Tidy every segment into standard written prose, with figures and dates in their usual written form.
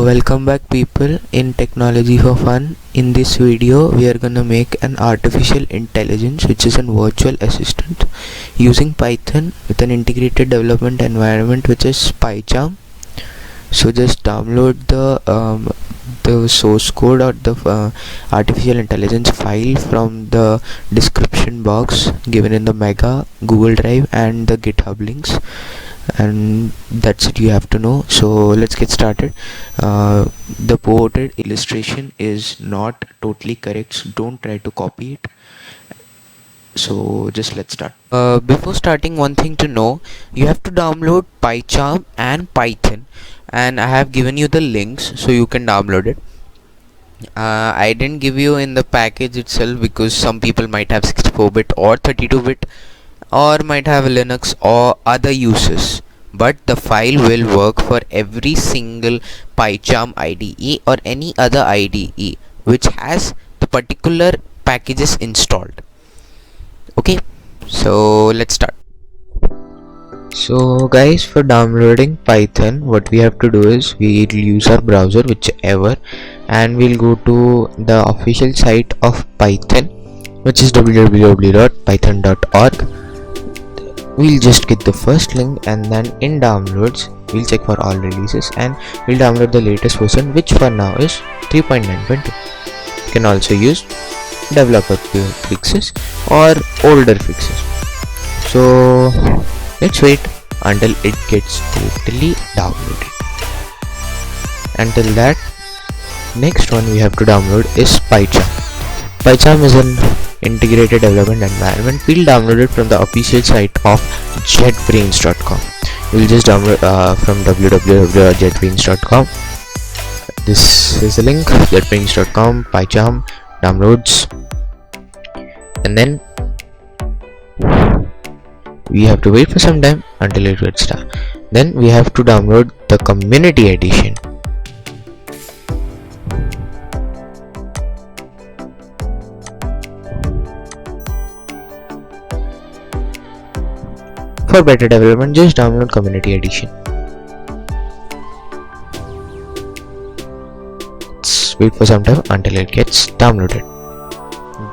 Welcome back people in Technology for Fun. In this video we are gonna make an artificial intelligence which is a virtual assistant using Python with an integrated development environment which is Pycharm. So just download the source code or the artificial intelligence file from the description box given in the Mega, Google Drive and the GitHub links, and that's it you have to know. So let's get started. The ported illustration is not totally correct, so don't try to copy it. So just let's start. Before starting, one thing to know, you have to download Pycharm and Python, and I have given you the links so you can download it. I didn't give you in the package itself because some people might have 64-bit or 32-bit or might have Linux or other uses, but the file will work for every single Pycharm IDE or any other IDE which has the particular packages installed. Okay, so let's start. So guys, for downloading Python, what we have to do is we'll use our browser, whichever, and we'll go to the official site of Python, which is www.python.org. We'll just get the first link, and then in downloads we'll check for all releases and we'll download the latest version, which for now is 3.9.2. You can also use developer fixes or older fixes. So let's wait until it gets totally downloaded. Until that, next one we have to download is Pycharm. Pycharm is an integrated development environment. We'll download it from the official site of jetbrains.com. We'll just download from www.jetbrains.com. This is the link, jetbrains.com, Pycharm, downloads, and then we have to wait for some time until it gets done. Then we have to download the community edition. For better development, just download community edition. Let's wait for some time until it gets downloaded.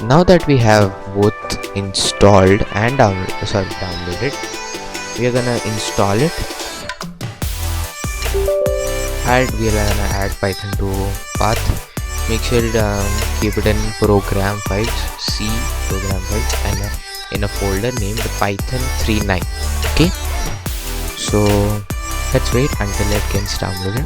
Now that we have both installed and downloaded, we are gonna install it. We are gonna add Python to path. Make sure keep it in program files, C program files, and in a folder named Python 39. Okay, so let's wait until it gets downloaded.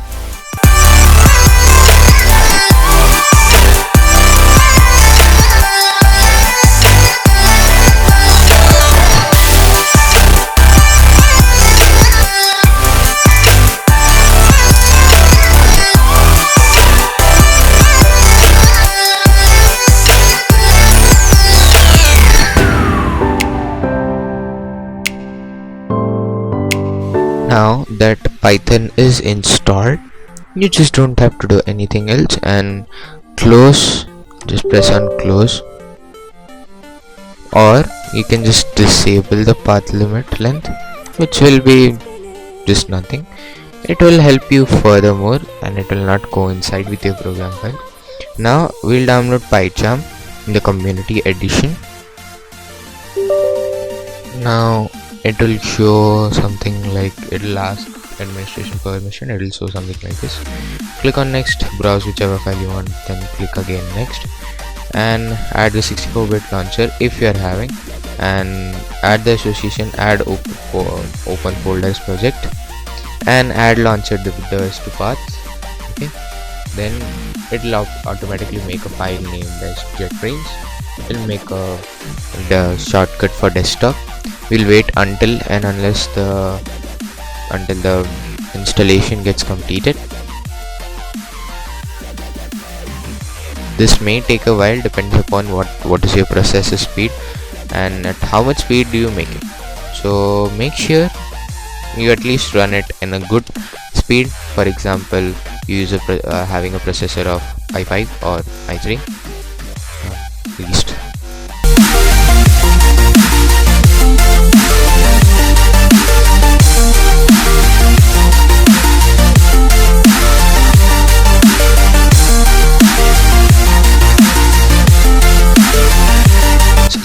Now that Python is installed, you just don't have to do anything else, and close, just press on close, or you can just disable the path limit length, which will be just nothing. It will help you furthermore and it will not coincide with your program file. Now we'll download Pycharm in the community edition. Now it will show something like, it will ask administration permission, it will show something like this. Click on next, browse whichever file you want, then click again next, and add the 64-bit launcher if you are having, and add the association, add open folders project, and add launcher device to paths. Okay, then it will automatically make a file named as JetBrains. It will make the shortcut for desktop. We'll wait until and unless the installation gets completed. This may take a while, depends upon what is your processor speed and at how much speed do you make it. So make sure you at least run it in a good speed. For example, you use having a processor of i5 or i3 at least.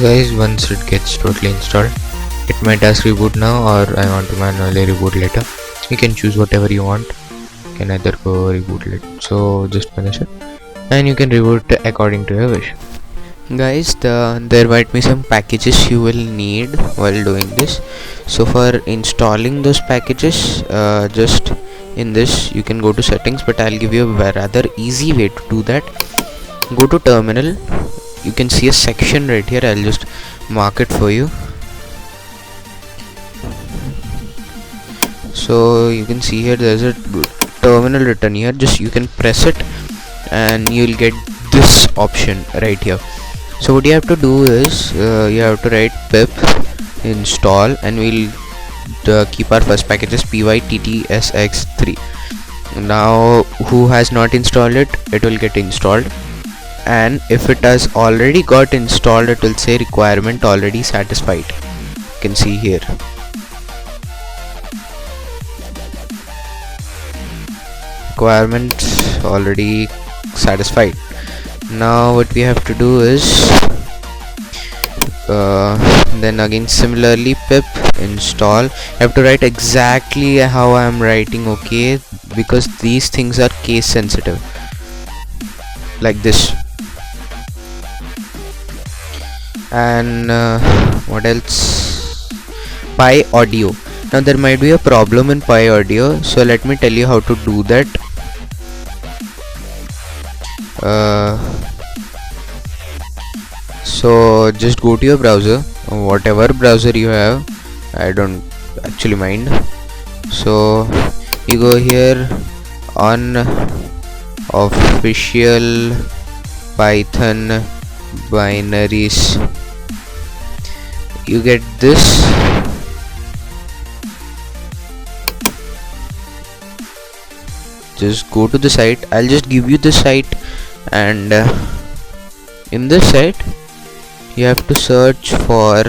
Guys, once it gets totally installed, it might ask reboot now or I want to manually reboot later. You can choose whatever you want. You can either go reboot later, so just finish it and you can reboot according to your wish. Guys, there might be some packages you will need while doing this. So for installing those packages, just in this you can go to settings, but I'll give you a rather easy way to do that. Go to terminal. You can see a section right here. I'll just mark it for you. So you can see here there's a terminal written here. Just you can press it and you'll get this option right here. So what you have to do is you have to write pip install and we'll keep our first package as pyttsx3. Now who has not installed it, it will get installed, and if it has already got installed, it will say requirement already satisfied. You can see here. Requirements already satisfied. Now what we have to do is then again similarly pip install. You have to write exactly how I am writing, okay, because these things are case sensitive, like this. And what else? PyAudio. Now there might be a problem in PyAudio, so let me tell you how to do that. So just go to your browser, whatever browser you have, I don't actually mind. So you go here on official Python binaries, you get this. Just go to the site. I'll just give you the site, and in this site you have to search for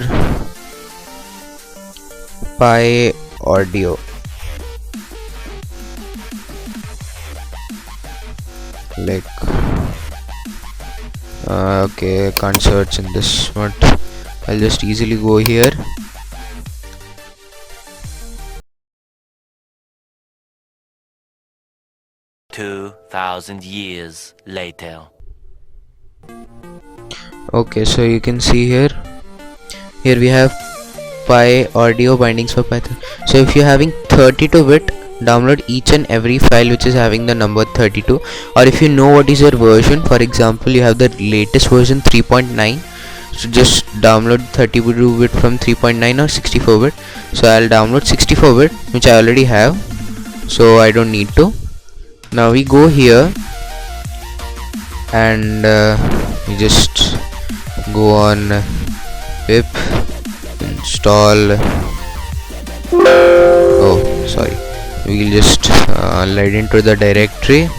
PyAudio. Like okay, I can't search in this, but I'll just easily go here. $2,000 years later. Okay, so you can see here we have PyAudio bindings for Python. So if you're having 32-bit, download each and every file which is having the number 32, or if you know what is your version, for example you have the latest version 3.9, so just download 32-bit from 3.9 or 64-bit. so I'll download 64-bit, which I already have, so I don't need to. Now we go here and we just go on pip install. Oh sorry, we will just lead into the directory,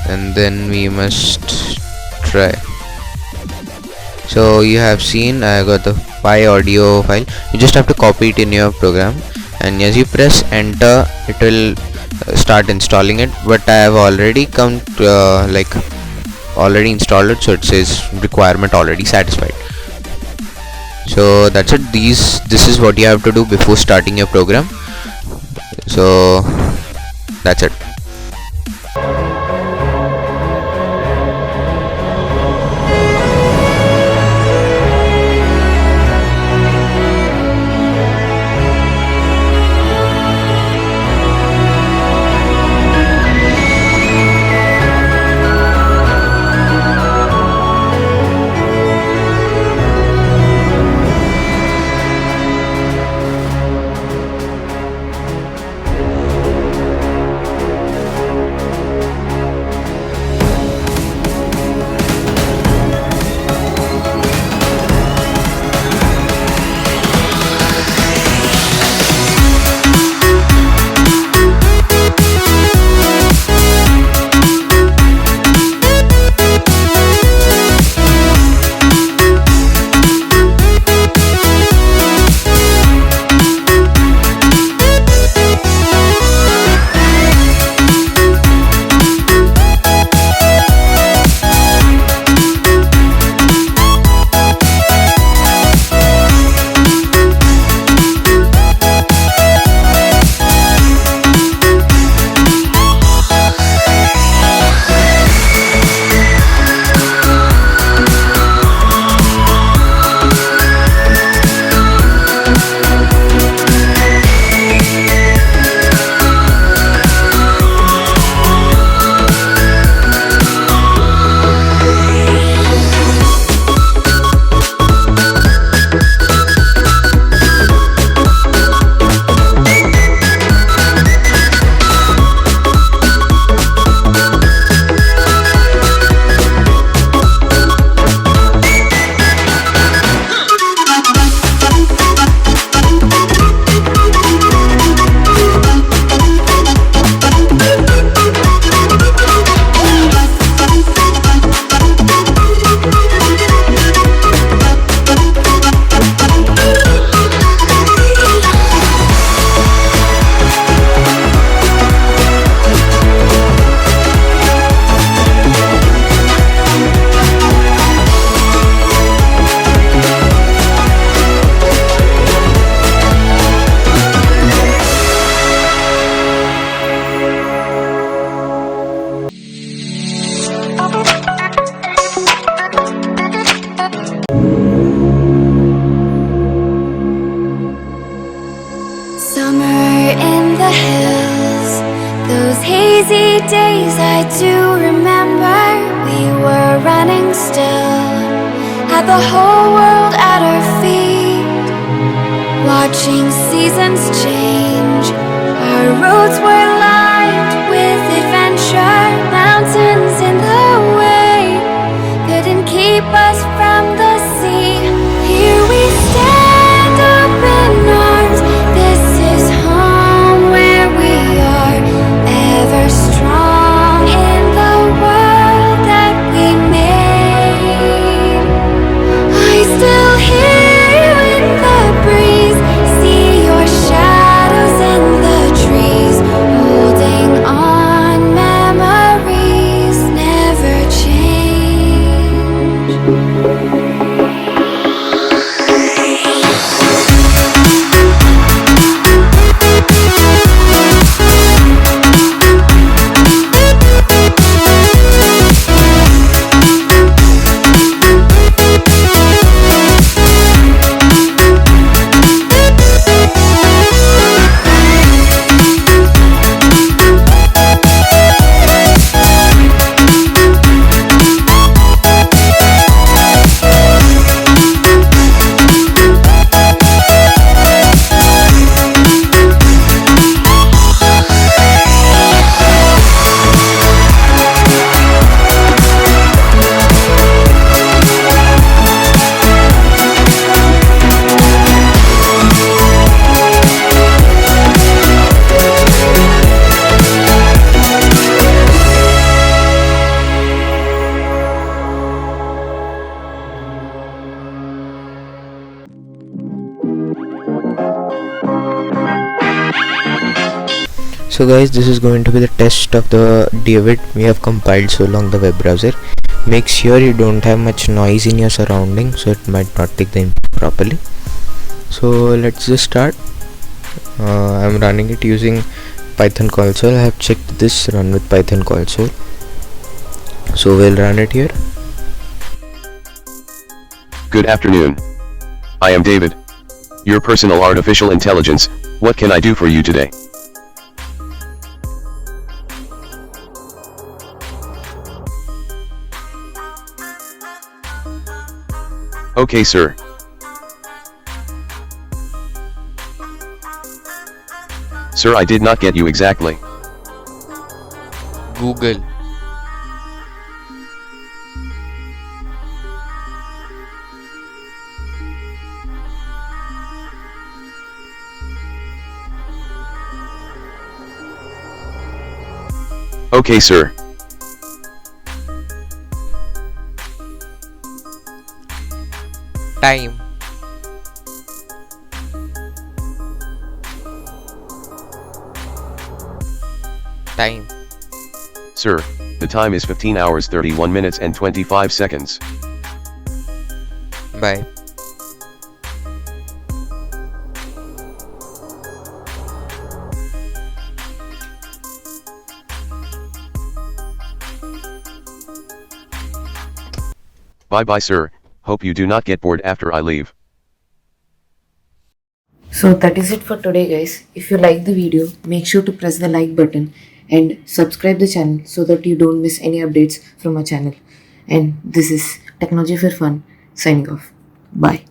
and then we must try. So you have seen I got the PyAudio file. You just have to copy it in your program, and as you press enter it will start installing it, but I have already already installed it, so it says requirement already satisfied. So that's it. This is what you have to do before starting your program. So that's it. standing still, had the whole world at our feet, watching seasons change. Our roads were lined with adventure, mountains in the way couldn't keep us from the sea. Here we stand, open arms. This is home where we are, ever strong in the world that we made. I still hear you in the breeze, see your shadows in the trees, holding on, memories never change. So guys, this is going to be the test of the David we have compiled so long the web browser. Make sure you don't have much noise in your surroundings, so it might not take the input properly. So let's just start. I'm running it using Python console. I have checked this run with Python console, so we'll run it here. Good afternoon. I am David, your personal artificial intelligence. What can I do for you today? Okay, sir. Sir, I did not get you exactly. Google. Okay, sir. Time. Time. Sir, the time is 15 hours 31 minutes and 25 seconds. Bye. Bye-bye, sir. Hope you do not get bored after I leave. So that is it for today, guys. If you like the video, make sure to press the like button and subscribe the channel so that you don't miss any updates from our channel. And this is Technology for Fun signing off. Bye.